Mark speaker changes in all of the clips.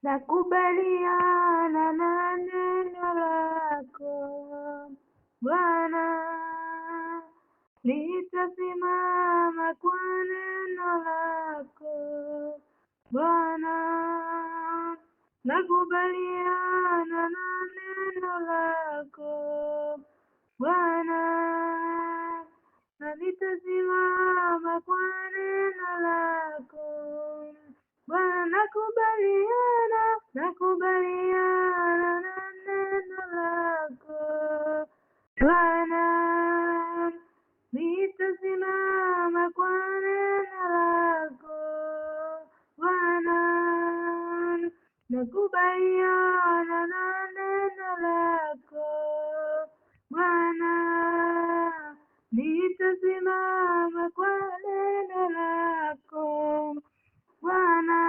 Speaker 1: Nakubaliana na neno lako Bwana, nitasimama kwa neno lako Bwana. Nakubaliana na neno lako Bwana, na nitasimama kwa neno lako Bwana. Nakubaliana na neno lako Bwana, nitasimama kwa neno lako Bwana. Nakubaliana na neno lako Bwana, nitasimama kwa neno lako Bwana.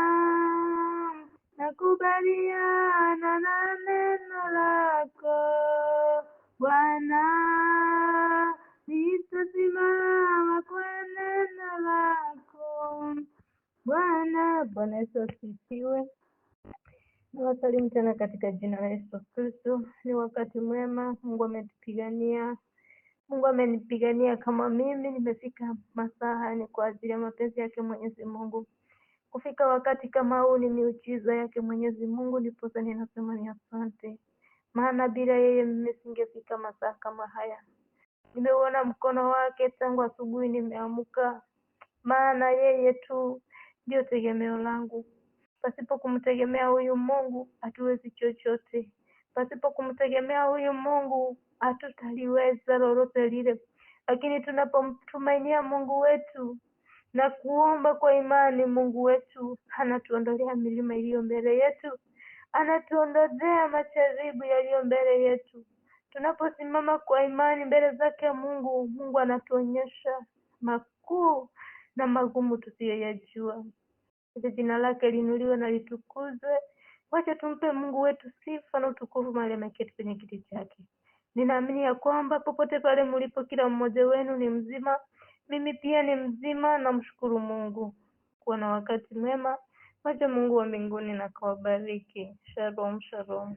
Speaker 1: Nakubaliana na neno lako Bwana, nitasimama kwa neno lako Bwana. Bwana Yesu asifiwe. Nawasalimu tena katika jina la Yesu Kristo. Ni wakati mwema, Mungu ametupigania. Mungu amenipigania kama mimi nimefika masaa ni kwa ajili ya mapenzi yake Mwenyezi Mungu. Kufika wakati kama huu ni miujiza yake Mwenyezi Mungu, ndipo ninasema ni asante. Maana bila yeye mimi singefika masaa kama haya. Nimeuona mkono wake tangu asubuhi nimeamka. Maana yeye tu ndio tegemeo langu. Pasipo kumtegemea huyu Mungu hatuwezi chochote. Pasipo kumtegemea huyu Mungu hatutaliweza lolote lile. Lakini tunapomtumainia Mungu wetu na kuomba kwa imani, Mungu wetu anatuondolea milima iliyo mbele yetu, anatuondolea majaribu yaliyo mbele yetu. Tunaposimama kwa imani mbele zake Mungu, Mungu anatuonyesha makuu na magumu tusiyoyajua. Jina lake linuliwe na litukuzwe. Wacha tumpe Mungu wetu sifa na utukufu mahali ameketi kwenye kiti chake. Ninaamini ya kwamba popote pale mlipo, kila mmoja wenu ni mzima. Mimi pia ni mzima, na mshukuru Mungu. Kuwa na wakati mwema. Wacha Mungu wa mbinguni na kawabariki. Shalom, shalom.